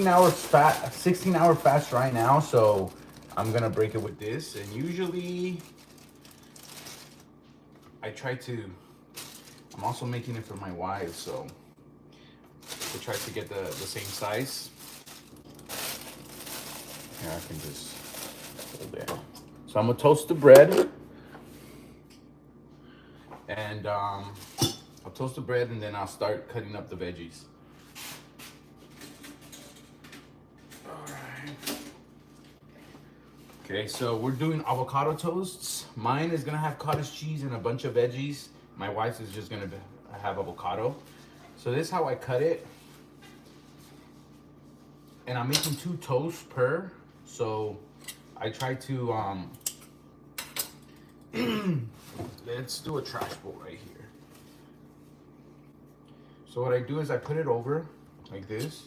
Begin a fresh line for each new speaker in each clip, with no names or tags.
16-hour fast right now, so I'm gonna break it with this. And usually I try to. I'm also making it for my wife, so I try to get the same size. Here, I can just hold it. So I'm gonna toast the bread, and I'll toast the bread, and then I'll start cutting up the veggies. All right. Okay, so we're doing avocado toasts. Mine is gonna have cottage cheese and a bunch of veggies. My wife's is just gonna have avocado. So this is how I cut it. And I'm making 2 toasts per. So I try to let's do a trash bowl right here. So what I do is I put it over like this,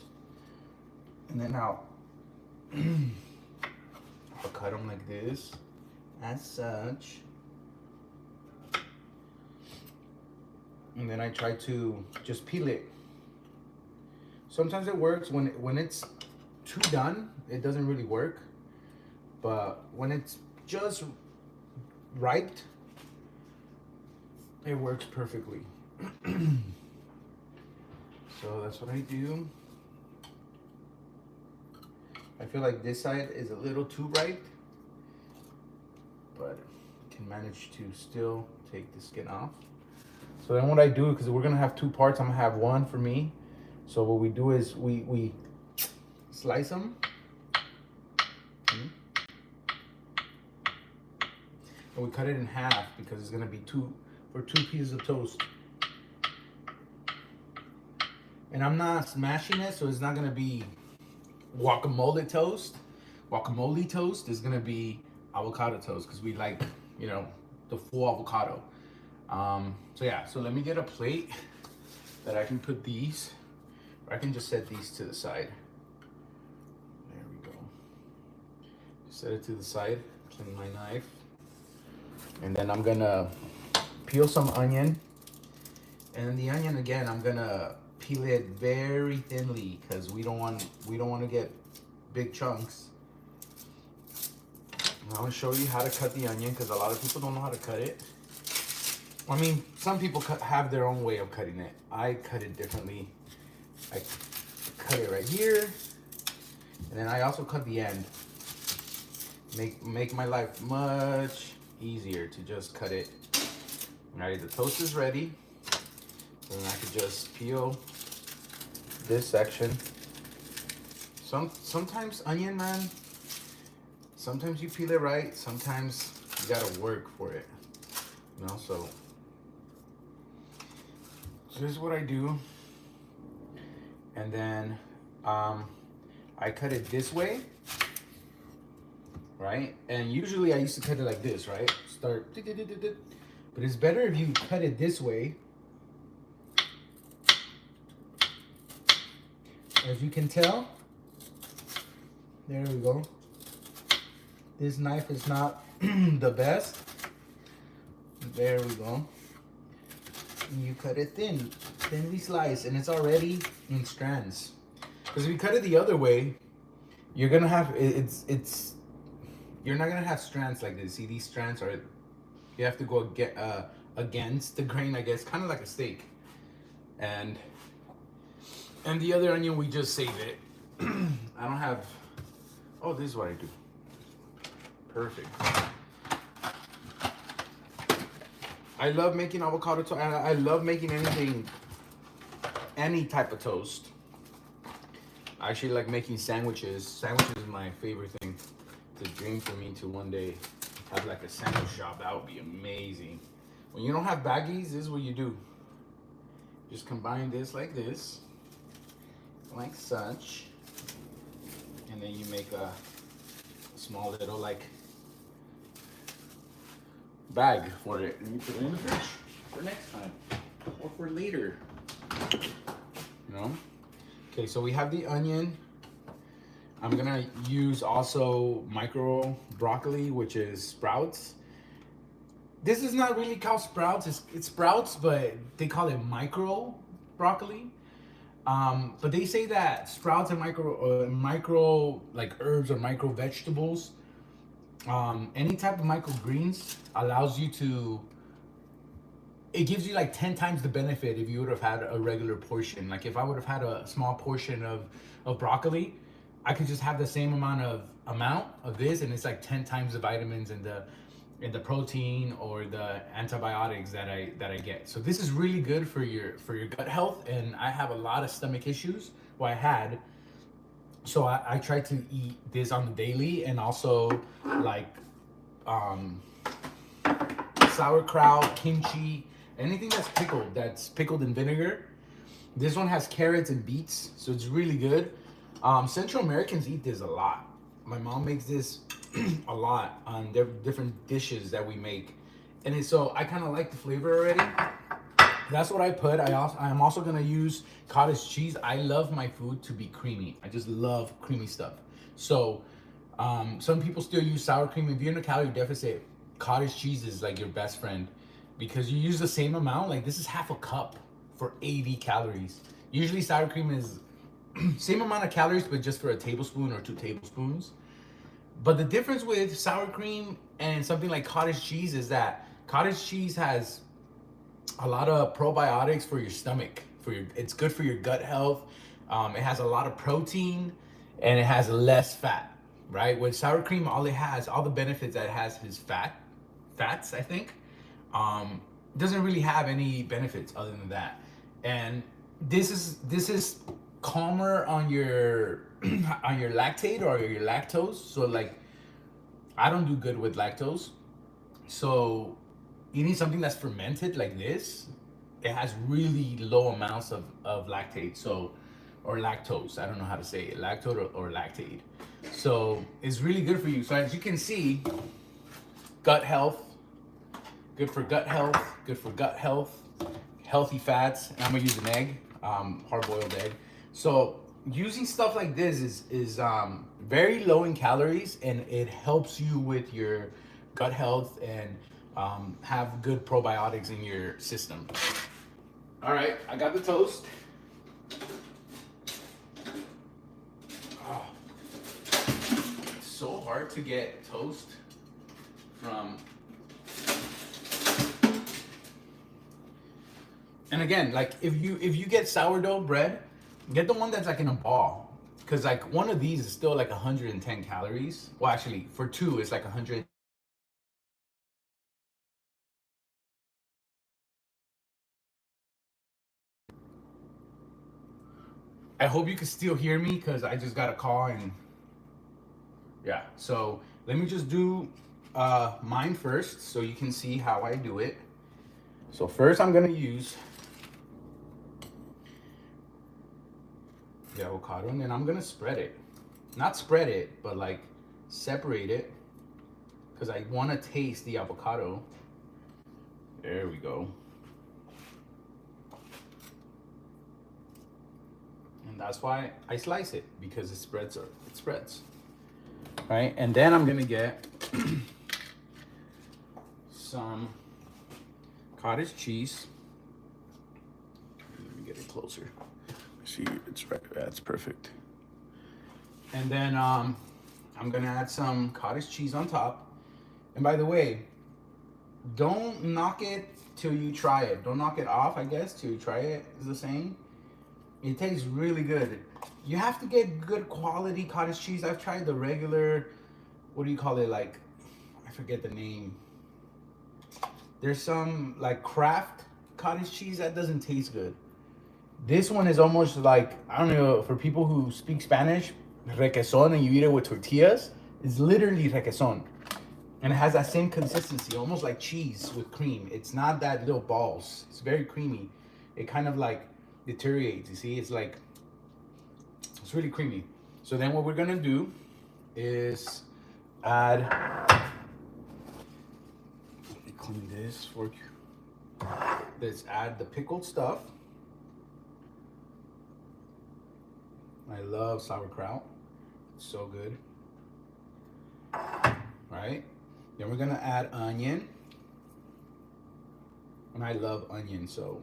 and then I'll cut them like this, as such. And then I try to just peel it. Sometimes it works when it's too done, it doesn't really work. But when it's just right, it works perfectly. So that's what I do. I feel like this side is a little too bright, but can manage to still take the skin off. So then what I do, because we're gonna have 2 parts, I'm gonna have one for me. So what we do is we slice them. And we cut it in half because it's gonna be 2 pieces of toast. And I'm not smashing it, so it's not gonna be guacamole toast. Guacamole toast is gonna be avocado toast because we like, the full avocado. So yeah, so let me get a plate that I can put these, or I can just set these to the side. There we go. Set it to the side, clean my knife. And then I'm gonna peel some onion. And the onion, again, I'm gonna peel it very thinly because we don't want to get big chunks. And I'm gonna show you how to cut the onion because a lot of people don't know how to cut it. I mean, some people have their own way of cutting it. I cut it differently. I cut it right here, and then I also cut the end. Make my life much easier to just cut it. All right, the toast is ready. Then I could just peel this section. Sometimes onion, man. Sometimes you peel it right. Sometimes you gotta work for it. So here's what I do. And then I cut it this way, right? And usually I used to cut it like this, right? But it's better if you cut it this way. As you can tell, there we go. This knife is not the best. There we go. And you cut it thinly sliced, and it's already in strands. Because if you cut it the other way, you're gonna have you're not gonna have strands like this. See, these strands are, you have to go against the grain, I guess, kind of like a steak. And the other onion, we just save it. I don't have. Oh, this is what I do. Perfect. I love making avocado toast. I love making any type of toast. I actually like making sandwiches. Sandwiches is my favorite thing. It's a dream for me to one day have like a sandwich shop. That would be amazing. When you don't have baggies, this is what you do. Just combine this like this, like such, and then you make a small little like bag for it, and you put it in the fridge for next time or for later. Okay, so we have the onion. I'm gonna use also micro broccoli, which is sprouts. This is not really called sprouts. It's sprouts, but they call it micro broccoli. But they say that sprouts and micro like herbs or micro vegetables, any type of microgreens allows you to. It gives you like 10 times the benefit if you would have had a regular portion. Like if I would have had a small portion of broccoli, I could just have the same amount of this, and it's like 10 times the vitamins and the protein or the antibiotics that I get. So this is really good for your gut health. And I have a lot of stomach issues. Well, I had. So I try to eat this on the daily, and also like um, sauerkraut, kimchi, anything that's pickled in vinegar. This one has carrots and beets, so it's really good. Central Americans eat this a lot. My mom makes this a lot on different dishes that we make, and so I kind of like the flavor already. That's what I put. I'm also gonna use cottage cheese. I love my food to be creamy. I just love creamy stuff. So some people still use sour cream. If you're in a calorie deficit, cottage cheese is like your best friend because you use the same amount. Like this is half a cup for 80 calories. Usually sour cream is same amount of calories, but just for a tablespoon or 2 tablespoons. But the difference with sour cream and something like cottage cheese is that cottage cheese has a lot of probiotics for your stomach. It's good for your gut health. It has a lot of protein, and it has less fat. Right? With sour cream, all the benefits that it has is fats. I think. It doesn't really have any benefits other than that. And this is calmer on your on your lactate or your lactose. So like, I don't do good with lactose. So you need something that's fermented like this. It has really low amounts of lactate, so or lactose. I don't know how to say it, lactose or lactate. So it's really good for you. So as you can see, gut health, good for gut health, good for gut health, healthy fats. And I'm gonna use an egg, hard boiled egg. So using stuff like this is very low in calories, and it helps you with your gut health and have good probiotics in your system. All right, I got the toast. Oh, it's so hard to get toast from. And again, like if you get sourdough bread, get the one that's like in a ball, because like one of these is still like 110 calories. Well, actually, for two, it's like 100. I hope you can still hear me because I just got a call and yeah. So let me just do mine first so you can see how I do it. So first I'm gonna use the avocado, and then I'm gonna spread it. Not spread it, but like separate it because I want to taste the avocado. There we go. And that's why I slice it, because it spreads. Right? And then I'm gonna get some cottage cheese. Let me get it closer. See, it's right. That's perfect. And then I'm gonna add some cottage cheese on top. And by the way, don't knock it till you try it. Don't knock it off, I guess, till you try it, is the saying. It tastes really good. You have to get good quality cottage cheese. I've tried the regular, what do you call it? Like, I forget the name. There's some like Kraft cottage cheese that doesn't taste good. This one is almost like, I don't know, for people who speak Spanish, requesón, and you eat it with tortillas. It's literally requesón. And it has that same consistency, almost like cheese with cream. It's not that little balls. It's very creamy. It kind of like deteriorates. You see, it's like, it's really creamy. So then what we're gonna do is add, let me clean this fork. Let's add the pickled stuff. I love sauerkraut. It's so good. Right? Then we're gonna add onion. And I love onion, so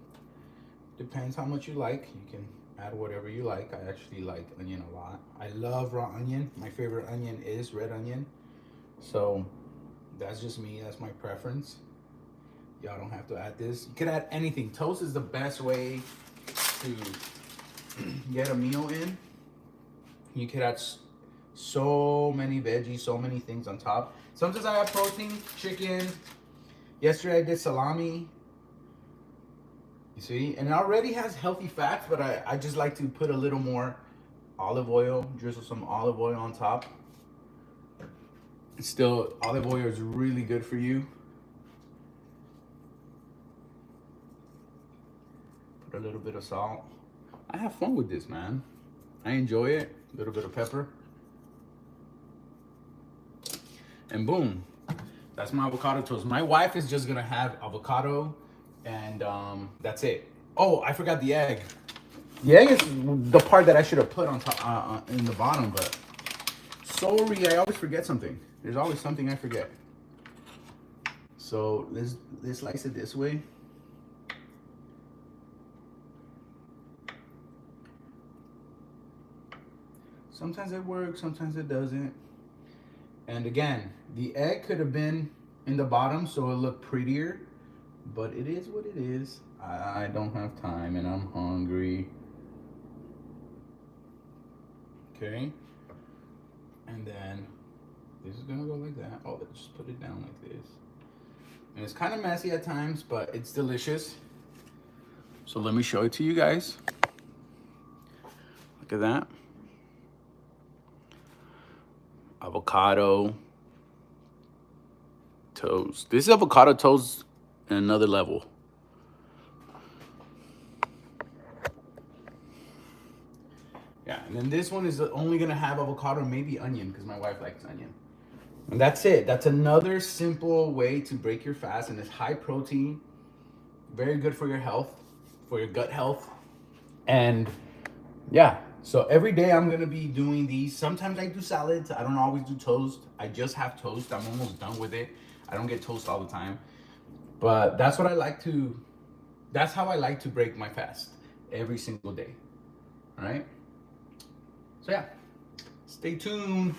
depends how much you like. You can add whatever you like. I actually like onion a lot. I love raw onion. My favorite onion is red onion. So that's just me. That's my preference. Y'all don't have to add this. You could add anything. Toast is the best way to get a meal in. You could add so many veggies, so many things on top. Sometimes I add protein, chicken. Yesterday I did salami. You see? And it already has healthy fats, but I just like to put a little more olive oil, drizzle some olive oil on top. Still, olive oil is really good for you. Put a little bit of salt. I have fun with this, man. I enjoy it. A little bit of pepper. And boom, that's my avocado toast. My wife is just gonna have avocado and that's it. Oh, I forgot the egg. The egg is the part that I should have put on top, in the bottom, but sorry, I always forget something. There's always something I forget. So let's slice it this way. Sometimes it works, sometimes it doesn't. And again, the egg could have been in the bottom so it looked prettier, but it is what it is. I don't have time and I'm hungry. Okay. And then this is gonna go like that. Oh, let's just put it down like this. And it's kind of messy at times, but it's delicious. So let me show it to you guys. Look at that. Avocado toast. This is avocado toast in another level. Yeah, and then this one is only gonna have avocado and maybe onion because my wife likes onion. And that's it. That's another simple way to break your fast, and it's high protein, very good for your health, for your gut health. And yeah, so every day I'm gonna be doing these. Sometimes I do salads. I don't always do toast. I just have toast. I'm almost done with it. I don't get toast all the time. But that's what I like to, that's how I like to break my fast every single day. All right? So yeah, stay tuned.